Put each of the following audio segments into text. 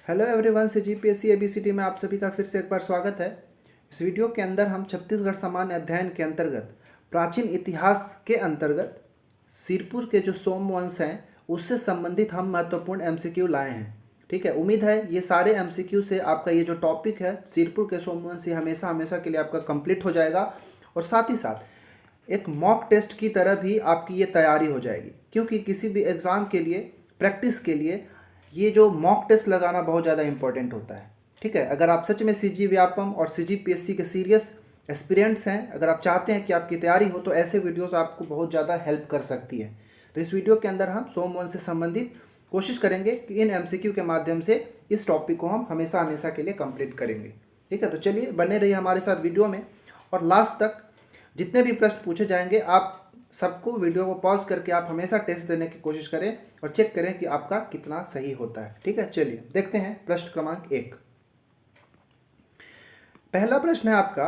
Hello everyone, से GPSC ABCD में आप सभी का फिर से एक बार स्वागत है। इस वीडियो के अंदर हम छत्तीसगढ़ सामान्य अध्ययन के अंतर्गत प्राचीन इतिहास के अंतर्गत सिरपुर के जो सोमवंश हैं उससे संबंधित हम महत्वपूर्ण एमसीक्यू लाए हैं। ठीक है, उम्मीद है ये सारे एमसीक्यू से आपका ये जो टॉपिक है सिरपुर के सोमवंश ये हमेशा हमेशा के लिए आपका कंप्लीट हो जाएगा और साथ ही साथ एक मॉक टेस्ट की तरह भी आपकी ये तैयारी हो जाएगी, क्योंकि किसी भी एग्ज़ाम के लिए प्रैक्टिस के लिए ये जो मॉक टेस्ट लगाना बहुत ज़्यादा इंपॉर्टेंट होता है। ठीक है, अगर आप सच में सीजी व्यापम और सीजीपीएससी के सीरियस एस्पिरेंट्स हैं, अगर आप चाहते हैं कि आपकी तैयारी हो, तो ऐसे वीडियोस आपको बहुत ज़्यादा हेल्प कर सकती है। तो इस वीडियो के अंदर हम सोमवंश से संबंधित कोशिश करेंगे कि इन एमसीक्यू के माध्यम से इस टॉपिक को हम हमेशा हमेशा के लिए कंप्लीट करेंगे। ठीक है, तो चलिए बने रहिए हमारे साथ वीडियो में और लास्ट तक जितने भी प्रश्न पूछे जाएंगे आप सबको वीडियो को पॉज करके आप हमेशा टेस्ट देने की कोशिश करें और चेक करें कि आपका कितना सही होता है। ठीक है, चलिए देखते हैं प्रश्न क्रमांक 1। पहला प्रश्न है आपका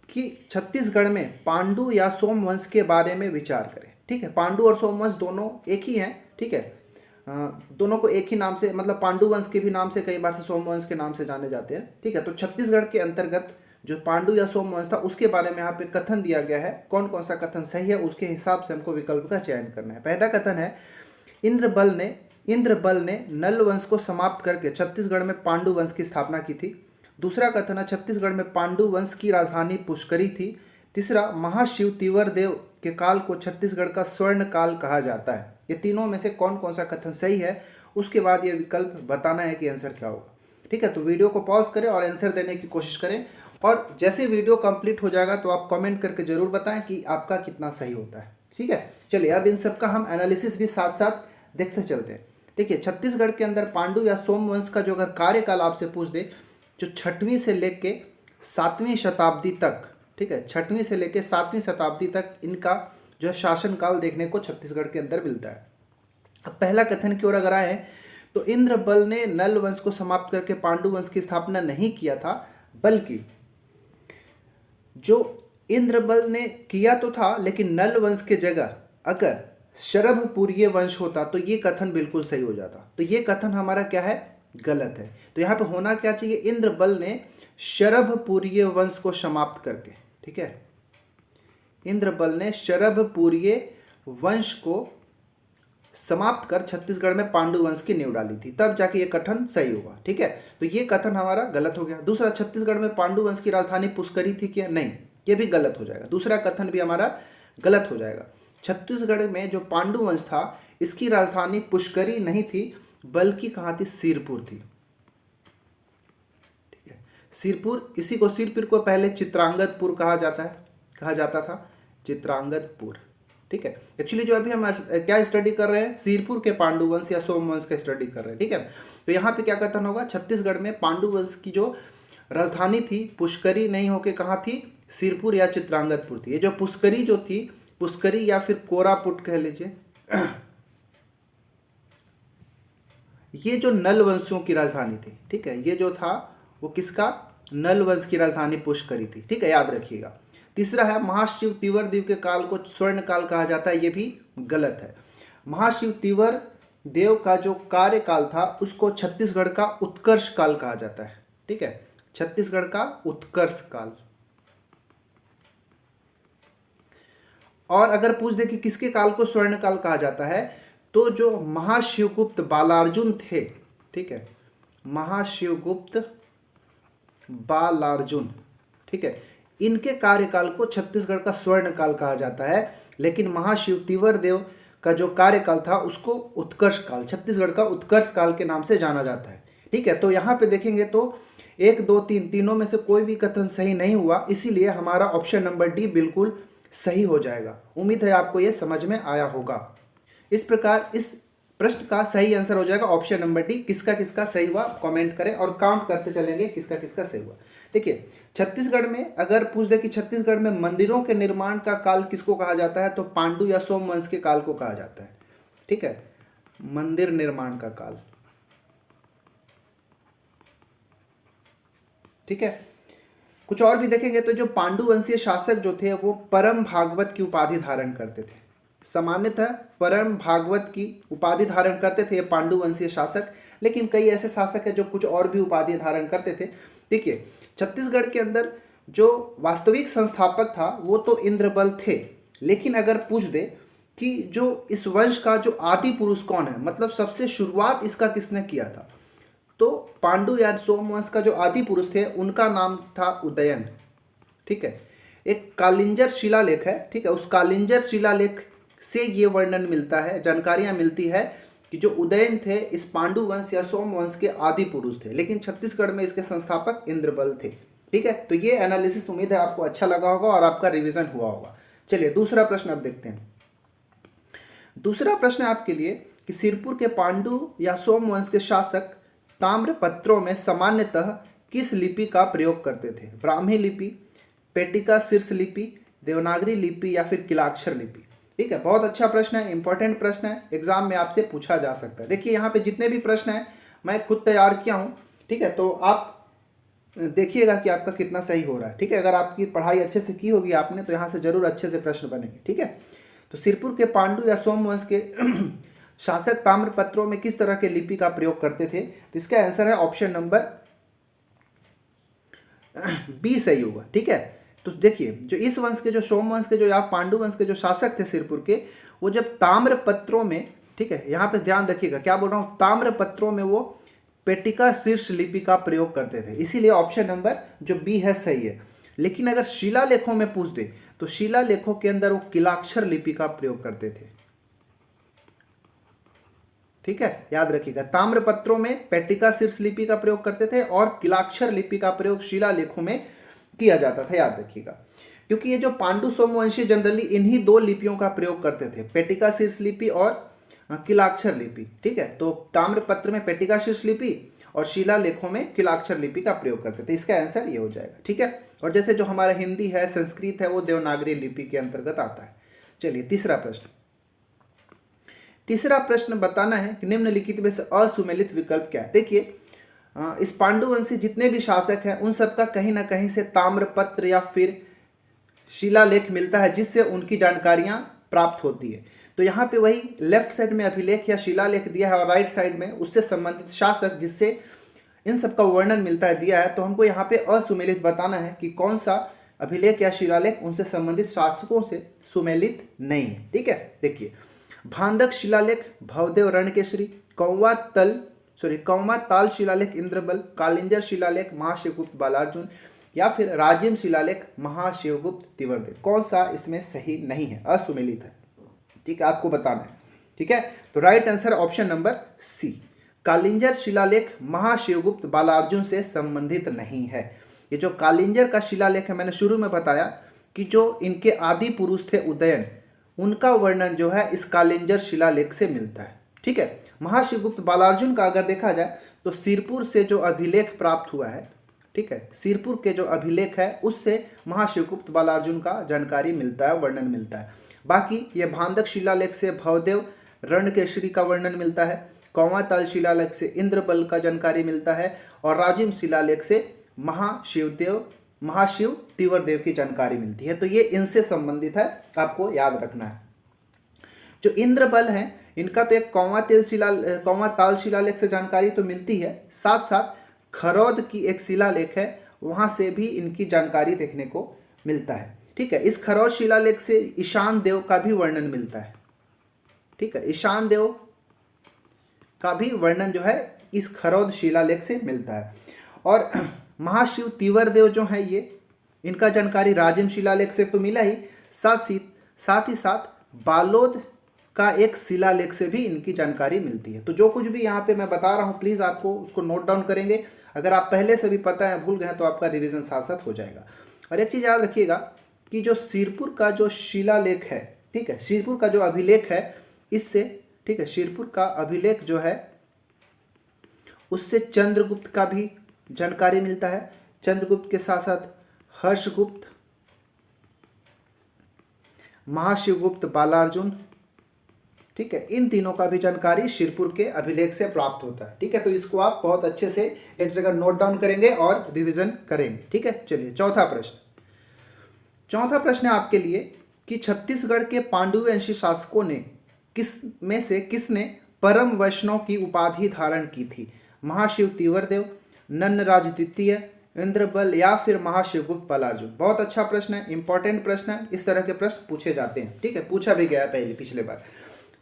कि छत्तीसगढ़ में पांडु या सोमवंश के बारे में विचार करें। ठीक है, पांडु और सोमवंश दोनों एक ही हैं। ठीक है, दोनों को एक ही नाम से, मतलब पांडु वंश के भी नाम से कई बार से सोमवंश के नाम से जाने जाते हैं। ठीक है, तो छत्तीसगढ़ के अंतर्गत जो पांडु या सोमवंश था उसके बारे में यहाँ पे कथन दिया गया है। कौन कौन सा कथन सही है उसके हिसाब से हमको विकल्प का चयन करना है। पहला कथन है इंद्रबल ने नल वंश को समाप्त करके छत्तीसगढ़ में पांडु वंश की स्थापना की थी। दूसरा कथन है छत्तीसगढ़ में पांडु वंश की राजधानी पुष्करी थी। तीसरा, महाशिव तिवर देव के काल को छत्तीसगढ़ का स्वर्ण काल कहा जाता है। ये तीनों में से कौन कौन सा कथन सही है उसके बाद ये विकल्प बताना है कि आंसर क्या होगा। ठीक है, तो वीडियो को पॉज करें और आंसर देने की कोशिश करें और जैसे वीडियो कंप्लीट हो जाएगा तो आप कमेंट करके जरूर बताएं कि आपका कितना सही होता है। ठीक है, चलिए अब इन सब का हम एनालिसिस भी साथ साथ देखते चलते हैं। देखिए, छत्तीसगढ़ के अंदर पांडु या सोमवंश का जो अगर कार्यकाल आपसे पूछ दे, जो 6वीं से लेके 7वीं शताब्दी तक, ठीक है, 6वीं से लेके 7वीं शताब्दी तक इनका जो शासनकाल देखने को छत्तीसगढ़ के अंदर मिलता है। अब पहला कथन की ओर अगर आए तो इंद्रबल ने नल वंश को समाप्त करके पांडु वंश की स्थापना नहीं किया था, बल्कि जो इंद्रबल ने किया तो था लेकिन नल वंश के जगह अगर शरभपुरीय वंश होता तो ये कथन बिल्कुल सही हो जाता। तो ये कथन हमारा क्या है, गलत है। तो यहाँ पे होना क्या चाहिए, इंद्रबल ने शरभपुरीय वंश को समाप्त करके, ठीक है, इंद्रबल ने शरभपुरीय वंश को समाप्त कर छत्तीसगढ़ में पांडु वंश की नींव डाली थी, तब जाके ये कथन सही होगा। ठीक है, तो ये कथन हमारा गलत हो गया। दूसरा, छत्तीसगढ़ में पांडु वंश की राजधानी पुष्करी थी क्या, नहीं, ये भी गलत हो जाएगा। दूसरा कथन भी हमारा गलत हो जाएगा। छत्तीसगढ़ में जो पांडु वंश था इसकी राजधानी पुष्करी नहीं थी, बल्कि कहाँ थी, सिरपुर थी। ठीक है, सिरपुर, इसी को सिरपुर को पहले चित्रांगदपुर कहा जाता था, चित्रांगदपुर। ठीक है, एक्चुअली जो अभी हम क्या स्टडी कर रहे हैं, सिरपुर के पांडु वंश या सोमवंश का स्टडी कर रहे हैं। ठीक है, तो यहाँ पे क्या कथन होगा, छत्तीसगढ़ में पांडु वंश की जो राजधानी थी पुष्करी नहीं होके कहाँ थी, सिरपुर या चित्रांगदपुर थी। ये जो पुष्करी जो थी, पुष्करी या फिर कोरापुट कह लीजिए, ये जो नल वंशियों की राजधानी थी। ठीक है, ये जो था वो किसका, नल वंश की राजधानी पुष्करी थी। ठीक है, याद रखिएगा। तीसरा है महाशिव तिवर देव के काल को स्वर्ण काल कहा जाता है, ये भी गलत है। महाशिव तिवर देव का जो कार्यकाल था उसको छत्तीसगढ़ का उत्कर्ष काल कहा जाता है। ठीक है, छत्तीसगढ़ का उत्कर्ष काल। और अगर पूछ दे कि किसके काल को स्वर्ण काल कहा जाता है, तो जो महाशिवगुप्त बालार्जुन थे, ठीक है, महाशिवगुप्त बालार्जुन, ठीक है, इनके कार्यकाल को छत्तीसगढ़ का स्वर्ण काल कहा जाता है। लेकिन महाशिव तिवर देव का जो कार्यकाल था उसको उत्कर्ष काल, छत्तीसगढ़ का उत्कर्ष काल के नाम से जाना जाता है। ठीक है, तो यहाँ पे देखेंगे तो 1, 2, 3 तीनों में से कोई भी कथन सही नहीं हुआ, इसीलिए हमारा ऑप्शन नंबर डी बिल्कुल सही हो जाएगा। उम्मीद है आपको ये समझ में आया होगा। इस प्रकार इस प्रश्न का सही आंसर हो जाएगा ऑप्शन नंबर डी। किसका किसका सही हुआ कमेंट करें और काउंट करते चलेंगे किसका किसका सही हुआ। देखिए, छत्तीसगढ़ में अगर पूछ दे कि छत्तीसगढ़ में मंदिरों के निर्माण का काल किसको कहा जाता है, तो पांडु या सोमवंश के काल को कहा जाता है। ठीक है, मंदिर निर्माण का काल। ठीक है, कुछ और भी देखेंगे तो जो पांडु वंशीय शासक जो थे वो परम भागवत की उपाधि धारण करते थे। सामान्यतः परम भागवत की उपाधि धारण करते थे ये पांडु वंशीय शासक। लेकिन कई ऐसे शासक हैं जो कुछ और भी उपाधि धारण करते थे। देखिए, छत्तीसगढ़ के अंदर जो वास्तविक संस्थापक था वो तो इंद्रबल थे, लेकिन अगर पूछ दे कि जो इस वंश का जो आदि पुरुष कौन है, मतलब सबसे शुरुआत इसका किसने किया था, तो पांडु या सोमवंश का जो आदि पुरुष थे उनका नाम था उदयन। ठीक है, एक कालिंजर शिलालेख है, ठीक है, उस कालिंजर शिलालेख से ये वर्णन मिलता है, जानकारियां मिलती है कि जो उदयन थे इस पांडु वंश या सोमवंश के आदि पुरुष थे, लेकिन छत्तीसगढ़ में इसके संस्थापक इंद्रबल थे। ठीक है, तो ये एनालिसिस उम्मीद है आपको अच्छा लगा होगा और आपका रिवीजन हुआ होगा। चलिए दूसरा प्रश्न अब देखते हैं। दूसरा प्रश्न आपके लिए कि सिरपुर के पांडु या सोमवंश के शासक ताम्रपत्रों में सामान्यतः किस लिपि का प्रयोग करते थे? ब्राह्मी लिपि, पेटिका शीर्ष लिपि, देवनागरी लिपि या फिर किलाक्षर लिपि? ठीक है, बहुत अच्छा प्रश्न है, इंपॉर्टेंट प्रश्न है, एग्जाम में आपसे पूछा जा सकता है। देखिए यहाँ पे जितने भी प्रश्न हैं मैं खुद तैयार किया हूँ। ठीक है, तो आप देखिएगा कि आपका कितना सही हो रहा है। ठीक है, अगर आपकी पढ़ाई अच्छे से की होगी आपने तो यहाँ से जरूर अच्छे से प्रश्न बनेंगे। ठीक है, तो सिरपुर के पांडु या सोमवंश के शासक ताम्रपत्रों में किस तरह के लिपि का प्रयोग करते थे? तो इसका आंसर है ऑप्शन नंबर बी सही होगा। ठीक है, तो देखिए जो इस वंश के, जो सोमवंश के, जो या पांडु वंश के जो शासक थे सिरपुर के, वो जब ताम्रपत्रों में, ठीक है यहाँ पे ध्यान रखिएगा क्या बोल रहा हूँ, ताम्रपत्रों में वो पेटिका शीर्ष लिपि का प्रयोग करते थे, इसीलिए ऑप्शन नंबर जो बी है सही है। लेकिन अगर शिलालेखों में पूछ दे तो शिलालेखों के अंदर वो किलाक्षर लिपि का प्रयोग करते थे। ठीक है, याद रखिएगा, ताम्रपत्रों में पेटिका शीर्ष लिपि का प्रयोग करते थे और किलाक्षर लिपि का प्रयोग शिलालेखों में किया जाता था, याद रखिएगा। क्योंकि ये जो पांडु सोमवंशी जनरली इन्हीं दो लिपियों का प्रयोग करते थे, पेटिका शीर्ष लिपि और किलाक्षर लिपि। ठीक है, तो ताम्रपत्र में पेटिका शीर्ष लिपि और शिलालेखों में किलाक्षर लिपि का प्रयोग करते थे, इसका आंसर ये हो जाएगा। ठीक है, और जैसे जो हमारा हिंदी है, संस्कृत है, वो देवनागरी लिपि के अंतर्गत आता है। चलिए तीसरा प्रश्न। तीसरा प्रश्न बताना है कि निम्नलिखित में से असुमेलित विकल्प क्या है? देखिए इस पांडुवंशी जितने भी शासक हैं उन सबका कहीं ना कहीं से ताम्रपत्र या फिर शिलालेख मिलता है जिससे उनकी जानकारियां प्राप्त होती है। तो यहाँ पे वही लेफ्ट साइड में अभिलेख या शिलालेख दिया है और राइट साइड में उससे संबंधित शासक जिससे इन सबका वर्णन मिलता है दिया है। तो हमको यहाँ पे असुमेलित बताना है कि कौन सा अभिलेख या शिलालेख उनसे संबंधित शासकों से सुमेलित नहीं है। ठीक है, देखिए भांदक शिलालेख भवदेव रणकेशरी, कौवा ताल शिलालेख इंद्रबल, कालिंजर शिलालेख महाशिवगुप्त बालार्जुन या फिर राजिम शिलालेख महाशिवगुप्त तिवर्देव, कौन सा इसमें सही नहीं है, असुमेलित है? ठीक है, आपको बताना है। ठीक है, तो right answer option number C, Kalinjar शिलालेख महाशिवगुप्त बालार्जुन से संबंधित नहीं है। ये जो कालिंजर का शिलालेख है, मैंने शुरू में बताया कि जो इनके आदि पुरुष थे उदयन, उनका वर्णन जो है इस कालिंजर शिलालेख से मिलता है। ठीक है, महाशिवगुप्त बालार्जुन का अगर देखा जाए तो सिरपुर से जो अभिलेख प्राप्त हुआ है, ठीक है, सिरपुर के जो अभिलेख है उससे महाशिवगुप्त बालार्जुन का जानकारी मिलता है, वर्णन मिलता है। बाकी ये भांदक शिलालेख से भवदेव रणकेशरी का वर्णन मिलता है, कौवा ताल शिलालेख से इंद्रबल का जानकारी मिलता है और राजिम शिलालेख से महाशिव तिवरदेव की जानकारी मिलती है। तो ये इनसे संबंधित है, आपको याद रखना है। जो इंद्रबल हैं इनका तो एक कौवा ताल शिलालेख से जानकारी तो मिलती है, साथ साथ खरौद की एक शिलालेख है वहां से भी इनकी जानकारी देखने को मिलता है। ठीक है, इस खरौद शिलालेख से ईशान देव का भी वर्णन मिलता है। ठीक है, ईशान देव का भी वर्णन जो है इस खरौद शिलालेख से मिलता है। और महाशिव तिवरदेव जो है ये, इनका जानकारी राजिम शिलालेख से तो मिला ही, साथ ही साथ बालोद का एक शिलालेख से भी इनकी जानकारी मिलती है। तो जो कुछ भी यहाँ पे मैं बता रहा हूँ प्लीज़ आपको उसको नोट डाउन करेंगे। अगर आप पहले से भी पता है भूल गए तो आपका रिवीजन साथ साथ हो जाएगा। और एक चीज़ याद रखिएगा कि जो सिरपुर का जो शिलालेख है, ठीक है, सिरपुर का जो अभिलेख है इससे, ठीक है, सिरपुर का अभिलेख जो है उससे चंद्रगुप्त का भी जानकारी मिलता है। चंद्रगुप्त के साथ साथ हर्षगुप्त, महाशिवगुप्त बालार्जुन, ठीक है, इन तीनों का भी जानकारी सिरपुर के अभिलेख से प्राप्त होता है। ठीक है, तो इसको आप बहुत अच्छे से एक जगह नोट डाउन करेंगे और रिवीजन करेंगे। ठीक है, चलिए चौथा प्रश्न है आपके लिए कि छत्तीसगढ़ के पांडुवंशी शासकों ने किसने परम वैष्णव की उपाधि धारण की थी? महाशिव तीवरदेव, नन्नराज द्वितीय, इंद्रबल या फिर महाशिवगुप्त पलार्जुन? बहुत अच्छा प्रश्न है, इंपॉर्टेंट प्रश्न है। इस तरह के प्रश्न पूछे जाते हैं, ठीक है, पूछा भी गया पहले पिछले बार।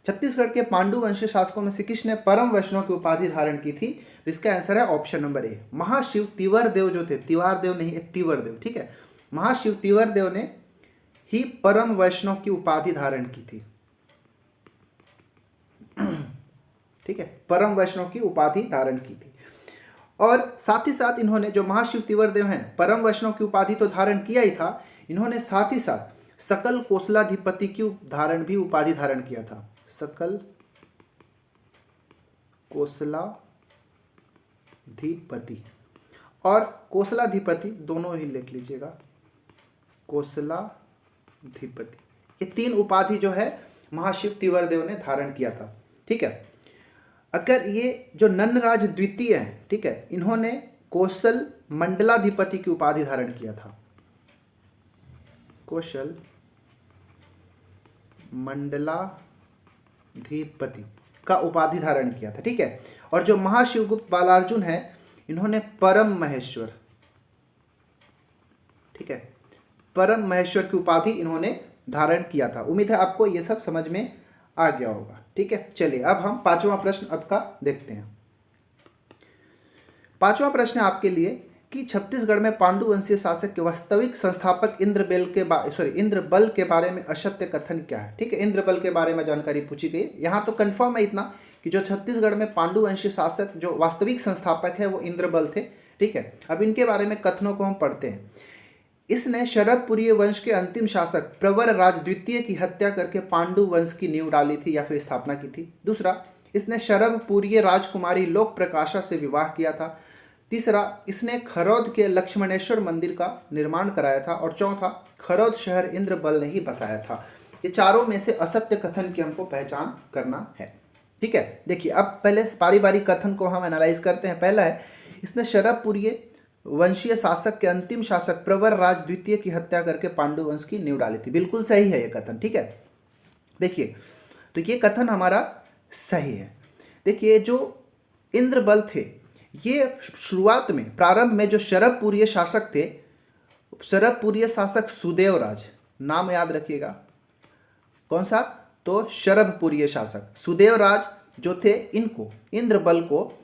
छत्तीसगढ़ के पांडु वंशीय शासकों में से किसने परम वैष्णव की उपाधि धारण की थी? इसका आंसर है ऑप्शन नंबर ए, महाशिव तीवरदेव जो थे, तिवारदेव नहीं, तीवरदेव, ठीक है। महाशिव तीवरदेव ने ही परम वैष्णव की उपाधि धारण की थी, ठीक है, परम वैष्णव की उपाधि धारण की थी। और साथ ही साथ इन्होंने, जो महाशिव तीवरदेव हैं, परम वैष्णव की उपाधि तो धारण किया ही था, इन्होंने साथ ही साथ सकल कोसलाधिपति की उपाधि धारण किया था। सकल कोसलाधिपति और कोसलाधिपति दोनों ही लिख लीजिएगा, कोसलाधिपति, ये तीन उपाधि जो है महाशिव तीवरदेव ने धारण किया था, ठीक है। अगर ये जो नन्नराज द्वितीय है, ठीक है, इन्होंने कौशल मंडलाधिपति की उपाधि धारण किया था, कौशल मंडलाधिपति का उपाधि धारण किया था, ठीक है। और जो महाशिवगुप्त बालार्जुन है, इन्होंने परम महेश्वर, ठीक है, परम महेश्वर की उपाधि इन्होंने धारण किया था। उम्मीद है आपको ये सब समझ में आ गया होगा, ठीक है। चलिए अब हम पांचवा प्रश्न अब का देखते हैं। पांचवा प्रश्न आपके लिए कि छत्तीसगढ़ में पांडु वंशीय शासक के वास्तविक संस्थापक इंद्रबल के बारे में असत्य कथन क्या है? ठीक है, इंद्रबल के बारे में जानकारी पूछी गई। यहाँ तो कंफर्म है इतना कि जो छत्तीसगढ़ में पांडु वंशीय शासक जो वास्तविक संस्थापक है वो इंद्रबल थे, ठीक है। अब इनके बारे में कथनों को हम पढ़ते हैं। इसने शरभपुरीय वंश के अंतिम शासक प्रवर राज द्वितीय की हत्या करके पांडु वंश की नींव डाली थी या फिर स्थापना की थी। दूसरा, इसने शरभपुरीय राजकुमारी लोक प्रकाशा से विवाह किया था। तीसरा, इसने खरौद के लक्ष्मणेश्वर मंदिर का निर्माण कराया था। और चौथा, खरौद शहर इंद्रबल ने ही बसाया था। ये चारों में से असत्य कथन की हमको पहचान करना है, ठीक है। देखिए अब पहले बारी बारी कथन को हम एनालाइज करते हैं। पहला है, इसने शरभपुरीय वंशीय शासक के अंतिम शासक प्रवर राज द्वितीय की हत्या करके पांडु वंश की नींव डाली थी। बिल्कुल सही है ये कथन, ठीक है। देखिए तो ये कथन हमारा सही है। देखिए जो इंद्रबल थे, ये शुरुआत में प्रारंभ में जो शरभपुरीय शासक थे, शरभपुरीय शासक सुदेवराज, नाम याद रखिएगा, कौन सा? तो शरभपुरीय शासक सुदेवराज जो थे, इनको इंद्रबल को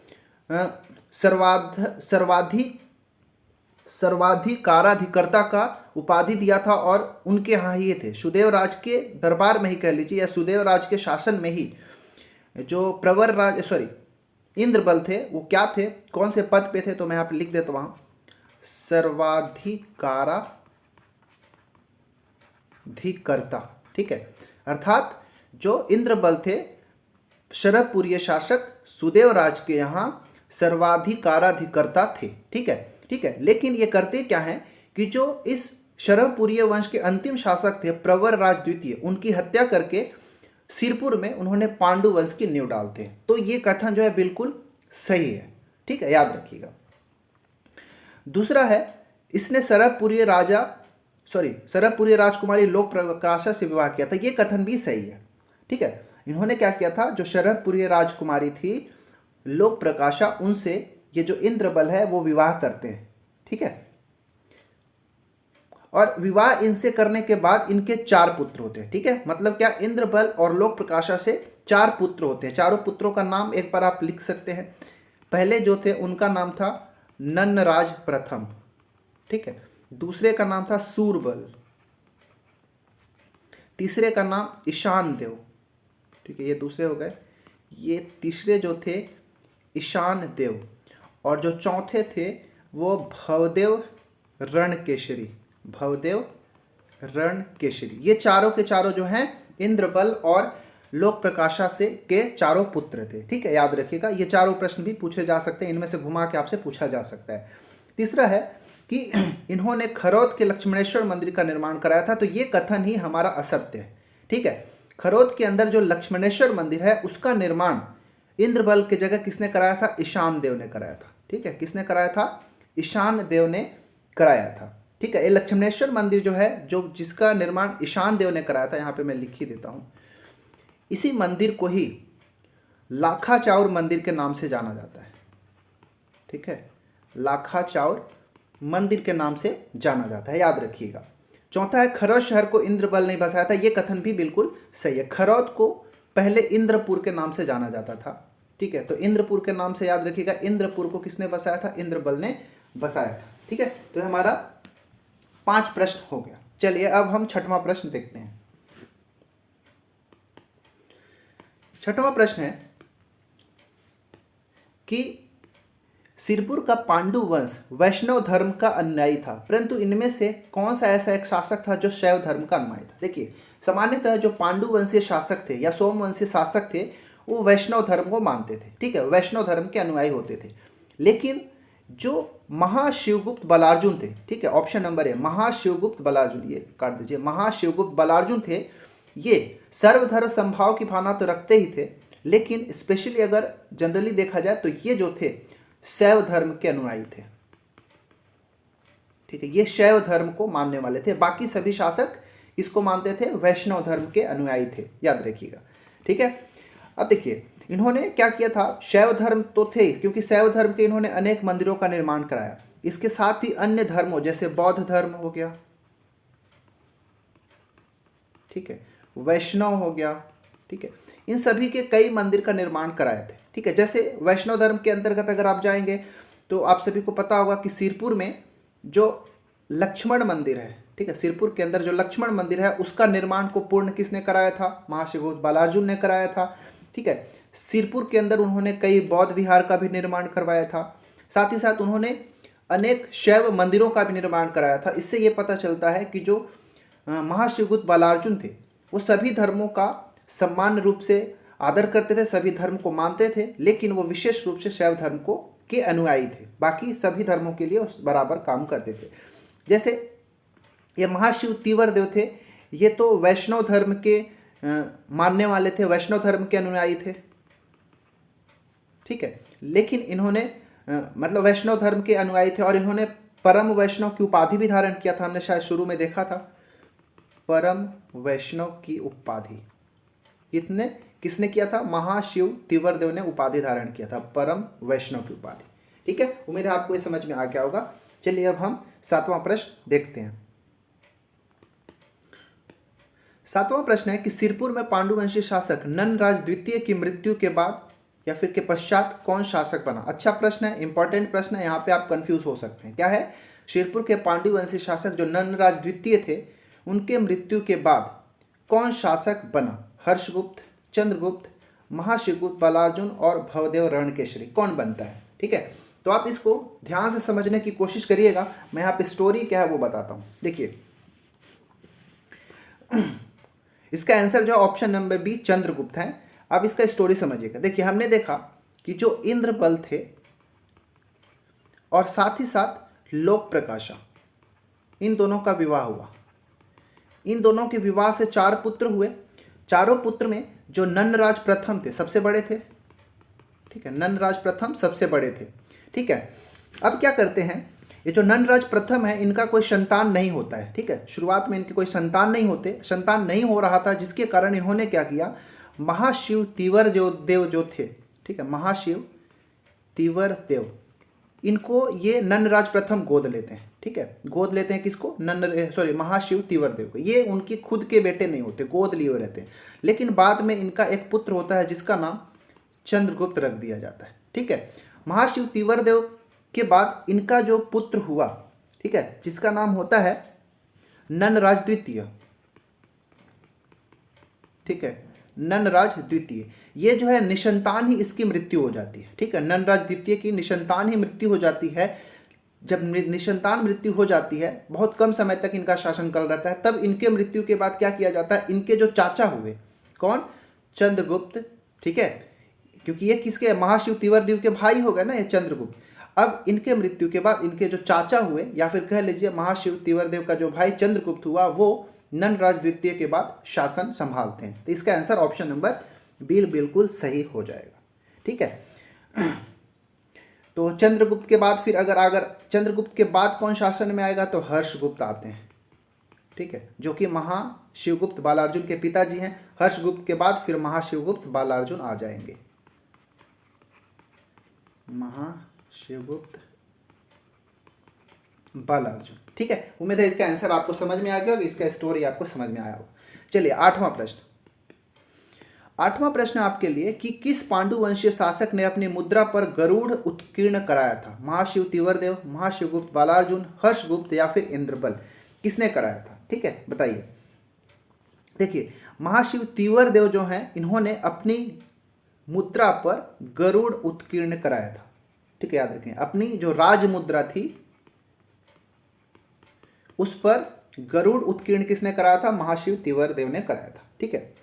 सर्वाधिकाराधिकर्ता का उपाधि दिया था। और उनके यहाँ ही ये थे, सुदेवराज के दरबार में ही कह लीजिए या सुदेवराज के शासन में ही जो प्रवर राज इंद्रबल थे, वो क्या थे, कौन से पद पे थे, तो मैं यहाँ पे लिख देता हूँ, सर्वाधिकाराधिकर्ता, ठीक है। अर्थात जो इंद्रबल थे, शरभपुरीय शासक सुदेवराज के यहाँ सर्वाधिकाराधिकर्ता थे, ठीक है, ठीक है। लेकिन ये करते क्या हैं कि जो इस शरभपुरीय वंश के अंतिम शासक थे प्रवर राज द्वितीय, उनकी हत्या करके सिरपुर में उन्होंने पांडु वंश की नींव डालते हैं। तो ये कथन जो है बिल्कुल सही है, ठीक है, याद रखिएगा। दूसरा है, इसने शरभपुरीय राजकुमारी लोक प्रकाशा से विवाह किया था। ये कथन भी सही है, ठीक है। इन्होंने क्या किया था, जो शरभपुरीय राजकुमारी थी लोक प्रकाशा, उनसे ये जो इंद्रबल है वो विवाह करते हैं, ठीक है। और विवाह इनसे करने के बाद इनके 4 पुत्र होते हैं, ठीक है। मतलब क्या, इंद्रबल और लोक प्रकाशा से 4 पुत्र होते हैं। चारों पुत्रों का नाम एक बार आप लिख सकते हैं। पहले जो थे उनका नाम था नन्नराज प्रथम, ठीक है। दूसरे का नाम था सूरबल, तीसरे का नाम ईशान देव, ठीक है, ये दूसरे हो गए। ये तीसरे जो थे ईशान देव, और जो चौथे थे वो भवदेव रणकेशरी, ये चारों के चारों जो हैं इंद्रबल और लोक प्रकाशा से के चारों पुत्र थे, ठीक है, याद रखिएगा। ये चारों प्रश्न भी पूछे जा सकते हैं, इनमें से घुमा के आपसे पूछा जा सकता है। तीसरा है कि इन्होंने खरौद के लक्ष्मणेश्वर मंदिर का निर्माण कराया था। तो ये कथन ही हमारा असत्य है, ठीक है। खरौद के अंदर जो लक्ष्मणेश्वर मंदिर है उसका निर्माण इंद्रबल की जगह किसने कराया था? ईशान देव ने कराया था, ठीक है। किसने कराया था? ईशान देव ने कराया था, ठीक है। ये लक्ष्मणेश्वर मंदिर जो है, जो जिसका निर्माण ईशान देव ने कराया था, यहाँ पे मैं लिख ही देता हूँ। इसी मंदिर को ही लाखाचाउर मंदिर के नाम से जाना जाता है। ठीक है, लाखाचाउर मंदिर के नाम से जाना जाता है, याद रखिएगा। चौथा है खरौद शहर को इंद्रबल ने बसाया था। ये कथन भी बिल्कुल सही है। खरौद को पहले इंद्रपुर के नाम से जाना जाता था। ठीक है, तो इंद्रपुर के नाम से याद रखिएगा। इंद्रपुर को किसने बसाया था? इंद्रबल ने बसाया था। ठीक है, तो हमारा 5 प्रश्न हो गया। चलिए अब हम छठवां प्रश्न देखते हैं। छठवां प्रश्न है कि सिरपुर का पांडु वंश वैष्णव धर्म का अनुयायी था, परंतु इनमें से कौन सा ऐसा एक शासक था जो शैव धर्म का अनुयायी था? देखिए, सामान्यतः जो पांडु वंशीय शासक थे या सोमवंशीय शासक थे वो वैष्णव धर्म को मानते थे। ठीक है, वैष्णव धर्म के अनुयायी होते थे। लेकिन जो महाशिवगुप्त बलार्जुन थे, ठीक है, ऑप्शन नंबर है महाशिवगुप्त बलार्जुन, ये काट दीजिए, महाशिवगुप्त बलार्जुन थे, ये सर्वधर्म संभाव की भावना तो रखते ही थे, लेकिन स्पेशली अगर जनरली देखा जाए तो ये जो थे शैव धर्म के अनुयायी थे। ठीक है, ये शैव धर्म को मानने वाले थे। बाकी सभी शासक इसको मानते थे, वैष्णव धर्म के अनुयायी थे, याद रखिएगा। ठीक है, अब देखिए इन्होंने क्या किया था, शैव धर्म तो थे, क्योंकि शैव धर्म के इन्होंने अनेक मंदिरों का निर्माण कराया। इसके साथ ही अन्य धर्मों जैसे बौद्ध धर्म हो गया, ठीक है, वैष्णव हो गया, ठीक है, इन सभी के कई मंदिर का निर्माण कराए थे। ठीक है, जैसे वैष्णव धर्म के अंतर्गत अगर आप जाएंगे तो आप सभी को पता होगा कि सिरपुर में जो लक्ष्मण मंदिर है, ठीक है, सिरपुर के अंदर जो लक्ष्मण मंदिर है उसका निर्माण को पूर्ण किसने कराया था? महाशिवगुप्त बलार्जुन ने कराया था। ठीक है, सिरपुर के अंदर उन्होंने कई बौद्ध विहार का भी निर्माण करवाया था। साथ ही साथ उन्होंने अनेक शैव मंदिरों का भी निर्माण कराया था। इससे ये पता चलता है कि जो महाशिवगुप्त बलार्जुन थे वो सभी धर्मों का सम्मान रूप से आदर करते थे, सभी धर्म को मानते थे, लेकिन वो विशेष रूप से शैव धर्म को के अनुयायी थे। बाकी सभी धर्मों के लिए बराबर काम करते थे। जैसे ये महाशिव तीवर देव थे, ये तो वैष्णव धर्म के मानने वाले थे, वैष्णव धर्म के अनुयायी थे। ठीक है, लेकिन इन्होंने मतलब वैष्णव धर्म के अनुयायी थे और इन्होंने परम वैष्णव की उपाधि भी धारण किया था। हमने शायद शुरू में देखा था, परम वैष्णव की उपाधि किसने किया था? महाशिव तीवर देव ने उपाधि धारण किया था, परम वैष्णव की उपाधि। ठीक है, उम्मीद है आपको ये समझ में आ गया होगा। चलिए अब हम 7वां प्रश्न देखते हैं। 7वां प्रश्न है कि सिरपुर में पांडुवंशी शासक नंदराज द्वितीय की मृत्यु के बाद या फिर के पश्चात कौन शासक बना? अच्छा प्रश्न है, इंपॉर्टेंट प्रश्न है, यहाँ पे आप कंफ्यूज हो सकते हैं। क्या है? सिरपुर के पांडुवंशी शासक जो नंदराज द्वितीय थे उनके मृत्यु के बाद कौन शासक बना? हर्षगुप्त, चंद्रगुप्त, महाशिवगुप्त बलार्जुन और भवदेव रणकेशरी, कौन बनता है? ठीक है, तो आप इसको ध्यान से समझने की कोशिश करिएगा। मैं यहाँ पे स्टोरी क्या है वो बताता हूँ। देखिए इसका आंसर जो ऑप्शन नंबर बी चंद्रगुप्त है। अब इसका स्टोरी समझिएगा। देखिए हमने देखा कि जो इंद्रबल थे और साथ ही साथ लोक प्रकाशा, इन दोनों का विवाह हुआ। इन दोनों के विवाह से 4 पुत्र हुए। चारों पुत्र में जो नंदराज प्रथम थे सबसे बड़े थे। ठीक है, नंदराज प्रथम सबसे बड़े थे। ठीक है, अब क्या करते हैं, ये जो नंदराज प्रथम है इनका कोई संतान नहीं होता है। ठीक है, शुरुआत में इनके कोई संतान नहीं हो रहा था, जिसके कारण इन्होंने क्या किया, महाशिव तीवर देव जो थे, ठीक है, महाशिव तीवर देव, इनको ये नंदराज प्रथम गोद लेते हैं। ठीक है, गोद लेते हैं किसको? महाशिव तीवर देव को। ये उनके खुद के बेटे नहीं होते, गोद लिए हुए रहते हैं। लेकिन बाद में इनका एक पुत्र होता है जिसका नाम चंद्रगुप्त रख दिया जाता है। ठीक है, महाशिव तीवर देव के बाद इनका जो पुत्र हुआ, ठीक है, जिसका नाम होता है नंदराज द्वितीय। ठीक है, नंदराज द्वितीय, ये जो है निसंतान ही इसकी मृत्यु हो जाती है। ठीक है, नंदराज द्वितीय की निसंतान ही मृत्यु हो जाती है। जब निसंतान मृत्यु हो जाती है, बहुत कम समय तक इनका शासनकाल रहता है, तब इनके मृत्यु के बाद क्या किया जाता है, इनके जो चाचा हुए, कौन? चंद्रगुप्त। ठीक है, क्योंकि ये किसके? महाशिव तीवर देव के भाई हो गए ना ये चंद्रगुप्त। अब इनके मृत्यु के बाद इनके जो चाचा हुए, या फिर कह लीजिए महाशिव तीवर देव का जो भाई चंद्रगुप्त हुआ, वो नंदराज द्वितीय के बाद शासन संभालते हैं। तो इसका आंसर ऑप्शन नंबर बी बिल्कुल सही हो जाएगा। ठीक है, तो चंद्रगुप्त के बाद फिर अगर चंद्रगुप्त के बाद कौन शासन में आएगा, तो हर्षगुप्त आते हैं। ठीक है, जो कि महाशिवगुप्त बालार्जुन के पिताजी हैं। हर्षगुप्त के बाद फिर महाशिवगुप्त बालार्जुन आ जाएंगे। महाशिवगुप्त बालार्जुन। ठीक है, उम्मीद है इसका आंसर आपको समझ में आ गया और इसका स्टोरी आपको समझ में आया होगा। चलिए आठवां प्रश्न। आठवां प्रश्न आपके लिए कि किस पांडुवंशीय शासक ने अपनी मुद्रा पर गरुड़ उत्कीर्ण कराया था? महाशिव तिवरदेव, महाशिवगुप्त बालार्जुन, हर्षगुप्त या फिर इंद्रबल? किसने कराया था? ठीक है, बताइए। देखिए, महाशिव तिवरदेव जो हैं इन्होंने अपनी मुद्रा पर गरुड़ उत्कीर्ण कराया था। ठीक है, याद रखें, अपनी जो राज मुद्रा थी उस पर गरुड़ उत्कीर्ण किसने कराया था? महाशिव तिवरदेव ने कराया था। ठीक है,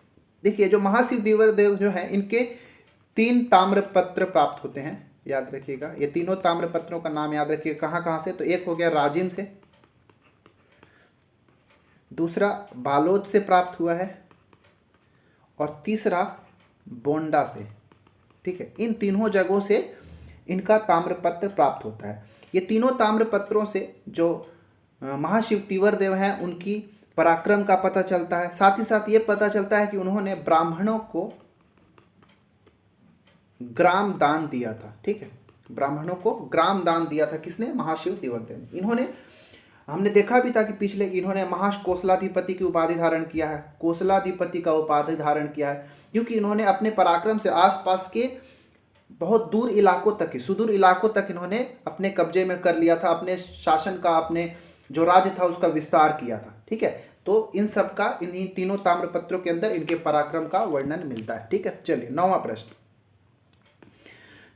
देखिए जो महाशिव तिवरदेव जो है इनके 3 ताम्रपत्र प्राप्त होते हैं, याद रखिएगा। ये तीनों ताम्रपत्रों का नाम याद रखिएगा कहाँ कहाँ से। तो एक हो गया राजिम से, दूसरा बालोद से प्राप्त हुआ है और तीसरा बोंडा से। ठीक है, इन तीनों जगहों से इनका ताम्रपत्र प्राप्त होता है। ये तीनों ताम्रपत्रों से जो महाशिव तिवरदेव हैं उनकी पराक्रम का पता चलता है। साथ ही साथ ये पता चलता है कि उन्होंने ब्राह्मणों को ग्राम दान दिया था। ठीक है, ब्राह्मणों को ग्राम दान दिया था। किसने? महाशिव तिवरदेव ने। इन्होंने, हमने देखा भी था कि पिछले, इन्होंने महाकोसलाधिपति की उपाधि धारण किया है, कोसलाधिपति का उपाधि धारण किया है, क्योंकि इन्होंने अपने पराक्रम से आसपास के बहुत दूर इलाकों तक, सुदूर इलाकों तक इन्होंने अपने कब्जे में कर लिया था। अपने शासन का, अपने जो राज्य था उसका विस्तार किया था। ठीक है, तो इन सब का इन तीनों ताम्रपत्रों के अंदर इनके पराक्रम का वर्णन मिलता है। ठीक है, चलिए नौवां प्रश्न।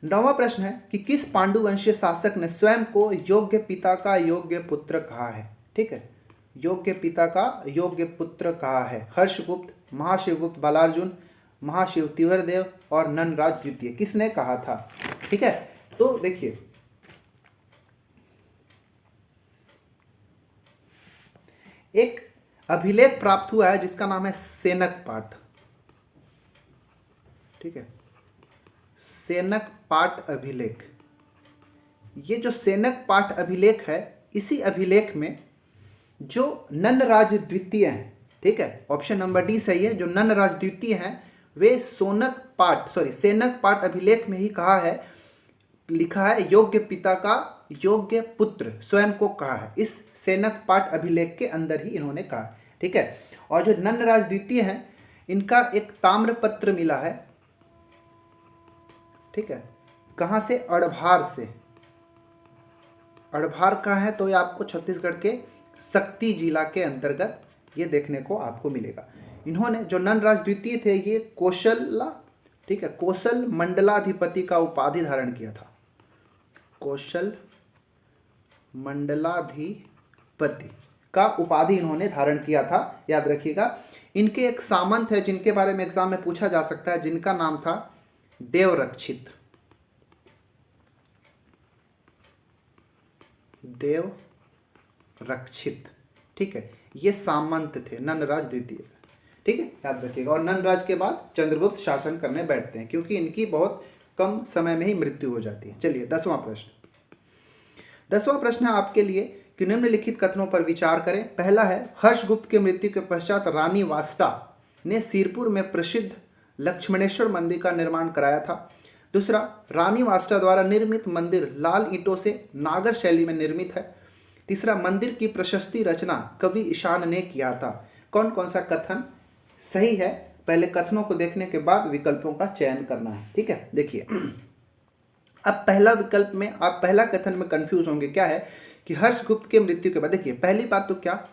नौवां प्रश्न है कि किस पांडुवंशीय शासक ने स्वयं को योग्य पिता का योग्य पुत्र कहा है? ठीक है, योग्य पिता का योग्य पुत्र कहा है। हर्षगुप्त, महाशिवगुप्त बालार्जुन, महाशिव तिवरदेव और ननराज द्वितीय? किसने कहा था? ठीक है, तो देखिए एक अभिलेख प्राप्त हुआ है जिसका नाम है सेनक पाठ। ठीक है, सेनक पाठ अभिलेख। ये जो सेनक पाठ अभिलेख है, इसी अभिलेख में जो ननराज द्वितीय हैं, ठीक है, ऑप्शन नंबर डी सही है, जो ननराज द्वितीय हैं वे सेनक पाठ अभिलेख में ही कहा है, लिखा है योग्य पिता का योग्य पुत्र स्वयं को कहा है। इस सेनक पाठ अभिलेख के अंदर ही इन्होंने कहा। ठीक है, और जो ननराज द्वितीय हैं इनका एक ताम्रपत्र मिला है। ठीक है, कहां से? अड़भार से। अड़भार कहाँ है? तो ये आपको छत्तीसगढ़ के शक्ति जिला के अंतर्गत ये देखने को आपको मिलेगा। इन्होंने, जो ननराज द्वितीय थे, ये कौशला, ठीक है, कौशल मंडलाधिपति का उपाधि धारण किया था। कौशल मंडलाधिपति का उपाधि इन्होंने धारण किया था, याद रखिएगा। इनके एक सामंत है जिनके बारे में एग्जाम में पूछा जा सकता है, जिनका नाम था देवरक्षित। देवरक्षित, ठीक है, ये सामंत थे ननराज द्वितीय। ठीक है, याद रखिएगा। और ननराज के बाद चंद्रगुप्त शासन करने बैठते हैं, क्योंकि इनकी बहुत कम समय में ही मृत्यु हो जाती है। चलिए 10वां प्रश्न। 10वां प्रश्न है आपके लिए कि निम्नलिखित कथनों पर विचार करें। पहला है, हर्षगुप्त की मृत्यु के पश्चात रानी वास्टा ने सिरपुर में प्रसिद्ध लक्ष्मणेश्वर मंदिर का निर्माण कराया था। दूसरा, रानी वास्टा द्वारा निर्मित मंदिर लाल ईंटों से नागर शैली में निर्मित है। तीसरा, मंदिर की प्रशस्ति रचना कवि ईशान ने किया था। कौन कौन सा कथन सही है? पहले कथनों को देखने के बाद विकल्पों का चयन करना है। ठीक है, देखिए अब पहला विकल्प में, आप पहला कथन में कंफ्यूज होंगे। क्या है कि हर्षगुप्त के मृत्यु के बाद, देखिए पहली बात तो क्या,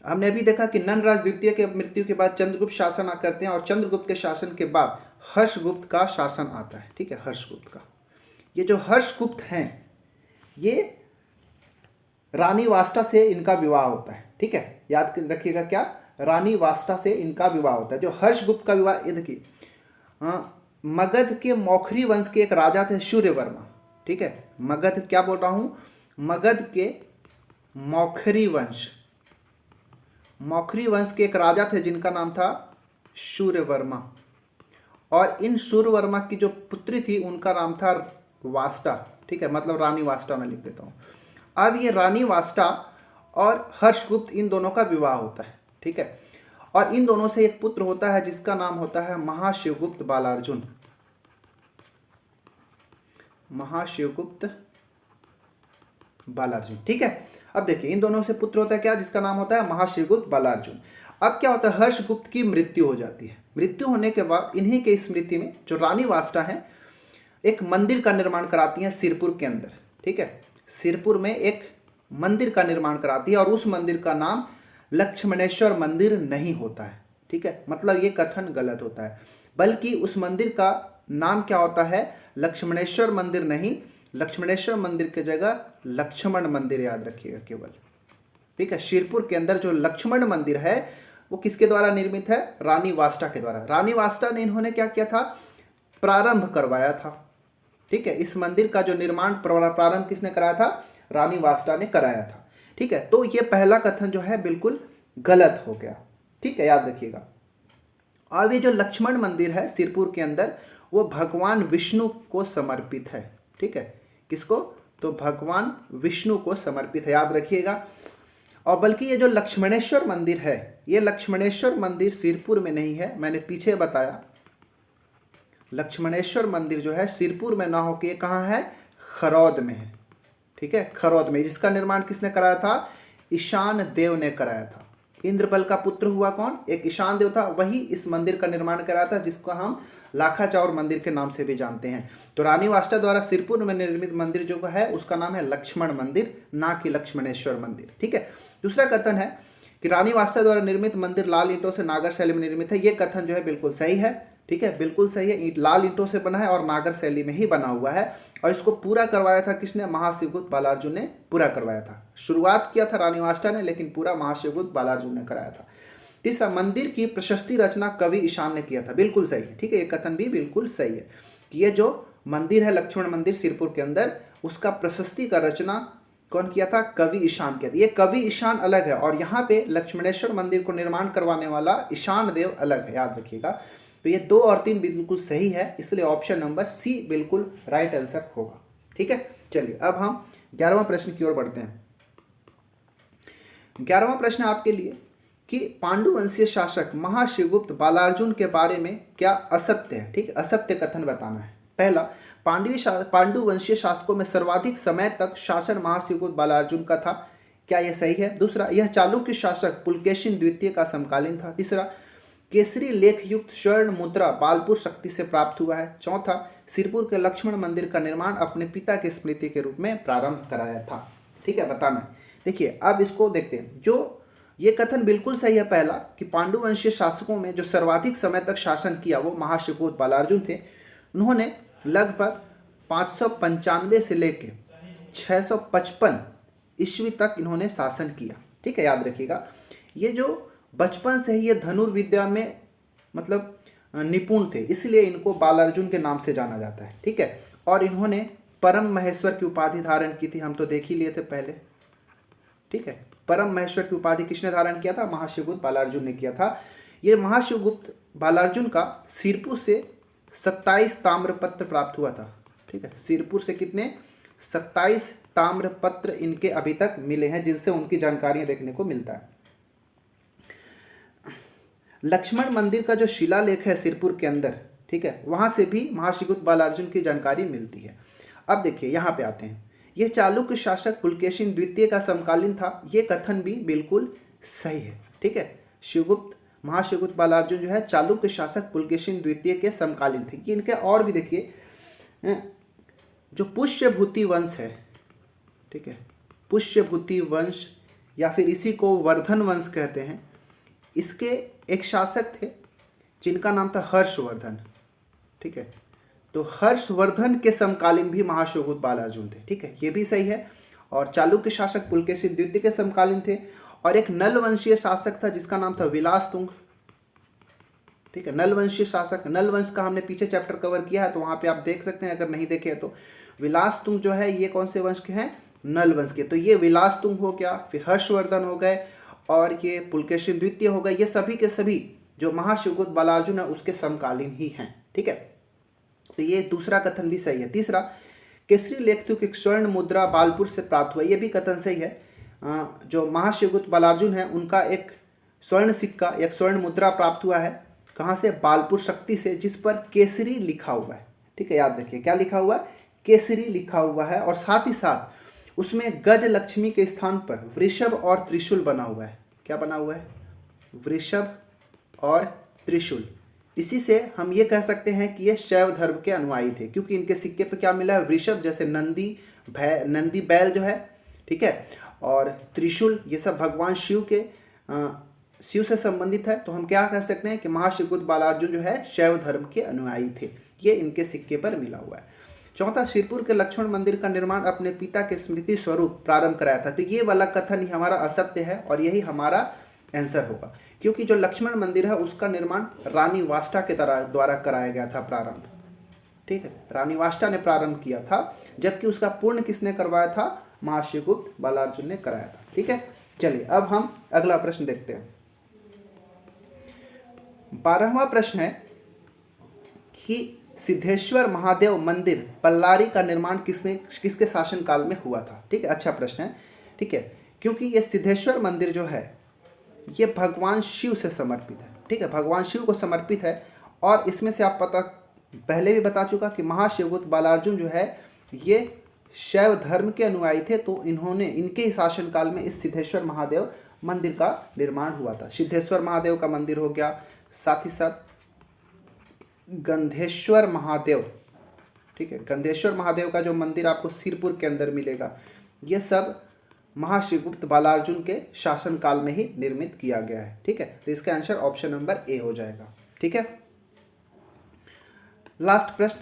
हमने अभी देखा कि ननराज द्वितीय के मृत्यु के बाद चंद्रगुप्त शासन करते हैं और चंद्रगुप्त के शासन के बाद हर्षगुप्त का शासन आता है। ठीक है, हर्षगुप्त का, ये जो हर्षगुप्त हैं ये रानी वास्टा से इनका विवाह होता है। ठीक है, याद रखिएगा, क्या? रानी वास्टा से इनका विवाह होता है। जो हर्षगुप्त का विवाह, ये देखिए, मगध के मौखरी वंश के एक राजा थे सूर्यवर्मा। ठीक है, मगध, क्या बोल रहा हूं, मगध के मौखरी वंश के एक राजा थे जिनका नाम था सूर्यवर्मा, और इन सूर्यवर्मा की जो पुत्री थी उनका नाम था वास्टा। ठीक है, मतलब रानी वास्टा में लिख देता हूं। अब ये रानी वास्टा और हर्षगुप्त, इन दोनों का विवाह होता है। ठीक है, और इन दोनों से एक पुत्र होता है जिसका नाम होता है महाशिवगुप्त बालार्जुन। महाशिवगुप्त बालार्जुन। ठीक है, अब देखिए इन दोनों से पुत्र होता है क्या, जिसका नाम होता है महाशिवगुप्त बालार्जुन। अब क्या होता है, हर्षगुप्त की मृत्यु हो जाती है। मृत्यु होने के बाद इन्हीं के स्मृति में जो रानी वास्ता है एक मंदिर का निर्माण कराती है सिरपुर के अंदर। ठीक है, सिरपुर में एक मंदिर का निर्माण कराती है और उस मंदिर का नाम लक्ष्मणेश्वर मंदिर नहीं होता है। ठीक है, मतलब ये कथन गलत होता है, बल्कि उस मंदिर का नाम क्या होता है, लक्ष्मणेश्वर मंदिर नहीं, लक्ष्मणेश्वर मंदिर की जगह लक्ष्मण मंदिर याद रखिएगा केवल। ठीक है, सिरपुर के अंदर जो लक्ष्मण मंदिर है वो किसके द्वारा निर्मित है, रानी वास्ता के द्वारा। रानी वास्ता ने इन्होंने क्या किया था, प्रारंभ करवाया था। ठीक है, इस मंदिर का जो निर्माण प्रारंभ किसने कराया था, रानी वास्ता ने कराया था। ठीक है, तो ये पहला कथन जो है बिल्कुल गलत हो गया। ठीक है, याद रखिएगा। और ये जो लक्ष्मण मंदिर है सिरपुर के अंदर वो भगवान विष्णु को समर्पित है। ठीक है, किसको, तो भगवान विष्णु को समर्पित है, याद रखिएगा। और बल्कि ये जो लक्ष्मणेश्वर मंदिर है, ये लक्ष्मणेश्वर मंदिर सिरपुर में नहीं है, मैंने पीछे बताया। लक्ष्मणेश्वर मंदिर जो है सिरपुर में ना होकर कहाँ है, खरौद में है। ठीक है, खरौद में, जिसका निर्माण किसने कराया था, ईशान देव ने कराया था। इंद्रबल का पुत्र हुआ कौन, एक ईशान देव था, वही इस मंदिर का निर्माण कराया था, जिसको हम लाखाचावर मंदिर के नाम से भी जानते हैं। तो रानी वास्ता द्वारा सिरपुर में निर्मित मंदिर जो है उसका नाम है लक्ष्मण मंदिर, ना कि लक्ष्मणेश्वर मंदिर। ठीक है, दूसरा कथन है कि रानी वास्ता द्वारा निर्मित मंदिर लाल ईंटों से नागर शैली में निर्मित है। ये कथन जो है बिल्कुल सही है। ठीक है, बिल्कुल सही है, लाल ईंटों से बना है और नागर शैली में ही बना हुआ है। और इसको पूरा करवाया था किसने, महाशिवगुप्त बालार्जुन ने पूरा करवाया था। शुरुआत किया था रानी वास्ता ने, लेकिन पूरा महाशिवगुप्त बालार्जुन ने कराया था। तीसरा, मंदिर की प्रशस्ति रचना कवि ईशान ने किया था। बिल्कुल सही है। ठीक है, ये कथन भी बिल्कुल सही है कि ये जो मंदिर है लक्ष्मण मंदिर सिरपुर के अंदर, उसका प्रशस्ति का रचना कौन किया था, कवि ईशान किया था। ये कवि ईशान अलग है और यहाँ पे लक्ष्मणेश्वर मंदिर को निर्माण करवाने वाला ईशान देव अलग है, याद रखिएगा। तो ये 2 और 3 बिल्कुल सही है, इसलिए ऑप्शन नंबर सी बिल्कुल राइट आंसर होगा। ठीक है, चलिए अब हम 11वां प्रश्न की ओर बढ़ते हैं। 11वां प्रश्न आपके लिए कि पांडुवंशीय शासक महाशिवगुप्त बालार्जुन के बारे में क्या असत्य है। ठीक है, असत्य कथन बताना है। पहला, पांडुवंशीय शासकों में सर्वाधिक समय तक शासन महाशिवगुप्त बालार्जुन का था, क्या यह सही है। दूसरा, यह चालुक्य शासक पुलकेशिन द्वितीय का समकालीन था। तीसरा, केसरी लेख युक्त स्वर्ण मुद्रा बालपुर शक्ति से प्राप्त हुआ है। चौथा, सिरपुर के लक्ष्मण मंदिर का निर्माण अपने पिता की स्मृति के रूप में प्रारंभ कराया था। ठीक है, बताना है। देखिए अब इसको देखते हैं। जो ये कथन बिल्कुल सही है पहला, कि पांडुवंशीय शासकों में जो सर्वाधिक समय तक शासन किया वो महाशिवगुप्त बालार्जुन थे। उन्होंने लगभग 595 से लेकर 655 ईस्वी तक इन्होंने शासन किया। ठीक है, याद रखिएगा। ये जो बचपन से ही ये धनुर्विद्या में मतलब निपुण थे, इसलिए इनको बालार्जुन के नाम से जाना जाता है। ठीक है, और इन्होंने परम महेश्वर की उपाधि धारण की थी, हम तो देख ही लिए थे पहले। ठीक है, परम महेश्वर की उपाधि किसने धारण किया था, महाशिवगुप्त बालार्जुन ने किया था। ये महाशिवगुप्त बालार्जुन का सिरपुर से 27 ताम्रपत्र प्राप्त हुआ था। ठीक है, सिरपुर से कितने, 27 ताम्रपत्र इनके अभी तक मिले हैं, जिनसे उनकी जानकारियां देखने को मिलता है। लक्ष्मण मंदिर का जो शिलालेख है सिरपुर के अंदर, ठीक है, वहां से भी महाशिवगुप्त बालार्जुन की जानकारी मिलती है। अब देखिए यहाँ पे आते हैं। यह चालुक्य शासक पुलकेशिन द्वितीय का समकालीन था, ये कथन भी बिल्कुल सही है। ठीक है, महाशिवगुप्त बालार्जुन जो है चालुक्य शासक पुलकेशिन द्वितीय के समकालीन थे। कि इनके और भी देखिए, जो पुष्यभूति वंश है, ठीक है, पुष्यभूति वंश या फिर इसी को वर्धन वंश कहते हैं, इसके एक शासक थे जिनका नाम था हर्षवर्धन। ठीक है, तो हर्षवर्धन के समकालीन भी महाशिवगुप्त बालार्जुन थे। ठीक है, ये भी सही है। और चालुक्य शासक पुलकेशिन द्वितीय के समकालीन थे। और एक नल वंशीय शासक था जिसका नाम था विलासतुंग। ठीक है, नल वंशीय शासक, नल वंश का हमने पीछे चैप्टर कवर किया है, तो वहां पे आप देख सकते हैं अगर नहीं देखे तो। विलासतुंग जो है ये कौन से वंश के हैं, नल वंश के। तो ये विलासतुंग हो गया, फिर हर्षवर्धन हो गए और ये पुलकेशिन द्वितीय हो गए। ये सभी के सभी जो महाशिवगुप्त बालार्जुन है उसके समकालीन ही हैं। ठीक है, तो ये दूसरा कथन भी सही है। तीसरा, केसरी लेखतुक एक स्वर्ण मुद्रा बालपुर से प्राप्त हुआ, ये भी कथन सही है। जो महाशिवगुप्त बालार्जुन है उनका एक स्वर्ण सिक्का, एक स्वर्ण मुद्रा प्राप्त हुआ है। कहाँ से, बालपुर शक्ति से, जिस पर केसरी लिखा हुआ है। ठीक है, याद रखिए क्या लिखा हुआ है, केसरी लिखा हुआ है और साथ ही साथ उसमें गज लक्ष्मी के स्थान पर वृषभ और त्रिशूल बना हुआ है। क्या बना हुआ है? वृषभ और त्रिशूल। इसी से हम ये कह सकते हैं कि ये शैव धर्म के अनुयायी थे, क्योंकि इनके सिक्के पे क्या मिला है? वृषभ जैसे नंदी बैल जो है, ठीक है, और त्रिशूल ये सब भगवान शिव से संबंधित है। तो हम क्या कह सकते हैं कि महाशिवगुप्त बालार्जुन जो है शैव धर्म के अनुयायी थे। ये इनके सिक्के पर मिला हुआ है। चौथा, सिरपुर के लक्ष्मण मंदिर का निर्माण अपने पिता के स्मृति स्वरूप प्रारंभ कराया था। तो ये वाला कथन ही हमारा असत्य है और यही हमारा आंसर होगा, क्योंकि जो लक्ष्मण मंदिर है उसका निर्माण रानी वाष्टा के द्वारा कराया गया था प्रारंभ। ठीक है, रानी वाष्टा ने प्रारंभ किया था, जबकि उसका पूर्ण किसने करवाया था? महाशिवगुप्त बालार्जुन ने कराया था। ठीक है, चलिए अब हम अगला प्रश्न देखते हैं। 12वां प्रश्न है कि सिद्धेश्वर महादेव मंदिर पल्लारी का निर्माण किसके शासनकाल में हुआ था? ठीक है, अच्छा प्रश्न है। ठीक है, क्योंकि ये सिद्धेश्वर मंदिर जो है ये भगवान शिव से समर्पित है। ठीक है, भगवान शिव को समर्पित है और इसमें से आप पहले भी बता चुका कि महाशिवगुप्त बालार्जुन जो है ये शैव धर्म के अनुयायी थे, तो इनके ही शासनकाल में इस सिद्धेश्वर महादेव मंदिर का निर्माण हुआ था। सिद्धेश्वर महादेव का मंदिर हो गया, साथ ही साथ गंधेश्वर महादेव, ठीक है, गंधेश्वर महादेव का जो मंदिर आपको सिरपुर के अंदर मिलेगा, ये सब महाशिवगुप्त बालार्जुन के शासनकाल में ही निर्मित किया गया है। ठीक है, तो इसका आंसर ऑप्शन नंबर ए हो जाएगा। ठीक है, लास्ट प्रश्न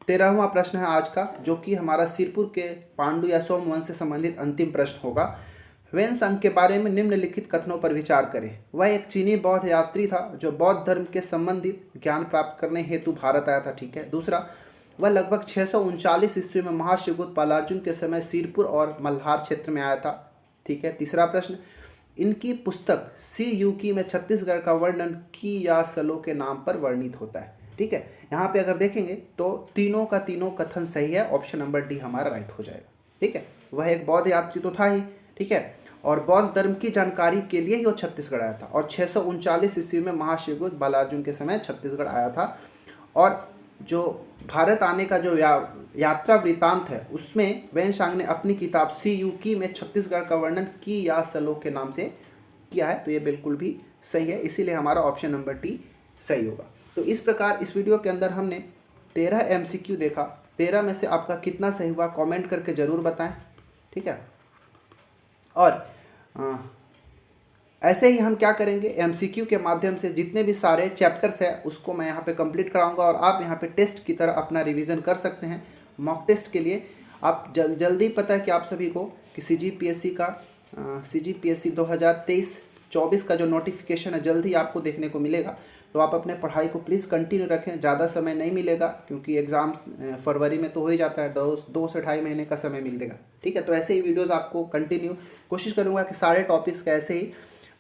13वां प्रश्न है आज का, जो कि हमारा सिरपुर के पांडु या सोमवंश से संबंधित अंतिम प्रश्न होगा। ह्वेनसांग के बारे में निम्नलिखित कथनों पर विचार करें। वह एक चीनी बौद्ध यात्री था जो बौद्ध धर्म के संबंधित ज्ञान प्राप्त करने हेतु भारत आया था। ठीक है, दूसरा, वह लगभग 639 ईस्वी में महाशिवगुप्त बालार्जुन के समय सिरपुर और मल्हार क्षेत्र में आया था। ठीक है, तीसरा प्रश्न, इनकी पुस्तक सी यूकी में छत्तीसगढ़ का वर्णन की या सलो के नाम पर वर्णित होता है। ठीक है, यहाँ पे अगर देखेंगे तो तीनों का तीनों कथन सही है, ऑप्शन नंबर डी हमारा राइट हो जाएगा। ठीक है, वह एक बौद्ध यात्री तो था ही, ठीक है, और बौद्ध धर्म की जानकारी के लिए ही वो छत्तीसगढ़ आया था और 639 ईस्वी में महाशिवगुप्त बालार्जुन के समय छत्तीसगढ़ आया था। और जो भारत आने का जो यात्रा वृत्तांत है उसमें ह्वेनसांग ने अपनी किताब सी यूकी में छत्तीसगढ़ का वर्णन की या सलो के नाम से किया है। तो ये बिल्कुल भी सही है, इसीलिए हमारा ऑप्शन नंबर डी सही होगा। तो इस प्रकार इस वीडियो के अंदर हमने 13 MCQ देखा। 13 में से आपका कितना सही हुआ कमेंट करके ज़रूर बताएं। ठीक है, और ऐसे ही हम क्या करेंगे, MCQ के माध्यम से जितने भी सारे चैप्टर्स हैं उसको मैं यहाँ पे कंप्लीट कराऊंगा और आप यहाँ पे टेस्ट की तरह अपना रिवीजन कर सकते हैं। मॉक टेस्ट के लिए आप जल्दी पता है कि आप सभी को कि CGPSC 2023-24 का जो नोटिफिकेशन है जल्द ही आपको देखने को मिलेगा। तो आप अपने पढ़ाई को प्लीज़ कंटिन्यू रखें, ज़्यादा समय नहीं मिलेगा क्योंकि एग्ज़ाम फरवरी में तो हो ही जाता है, 2 से 2.5 महीने का समय मिलेगा। ठीक है, तो ऐसे ही वीडियोज़ आपको कंटिन्यू कोशिश करूँगा कि सारे टॉपिक्स का ऐसे ही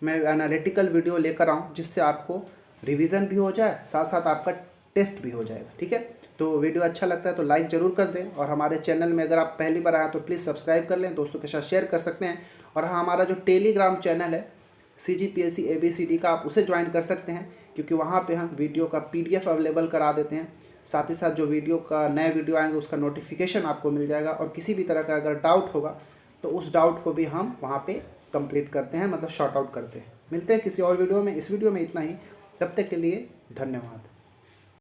मैं एनालिटिकल वीडियो लेकर आऊँ, जिससे आपको रिवीजन भी हो जाए, साथ साथ आपका टेस्ट भी हो जाएगा। ठीक है, तो वीडियो अच्छा लगता है तो लाइक ज़रूर कर दें और हमारे चैनल में अगर आप पहली बार आए तो प्लीज़ सब्सक्राइब कर लें, दोस्तों के साथ शेयर कर सकते हैं। और हाँ, हमारा जो टेलीग्राम चैनल है CGPSC ABCD का, आप उसे ज्वाइन कर सकते हैं क्योंकि वहाँ पे हम वीडियो का PDF अवेलेबल करा देते हैं। साथ ही साथ जो नए वीडियो आएंगे उसका नोटिफिकेशन आपको मिल जाएगा और किसी भी तरह का अगर डाउट होगा तो उस डाउट को भी हम वहाँ पे कंप्लीट करते हैं, मतलब शॉर्ट आउट करते हैं। मिलते हैं किसी और वीडियो में। इस वीडियो में इतना ही, तब तक के लिए धन्यवाद।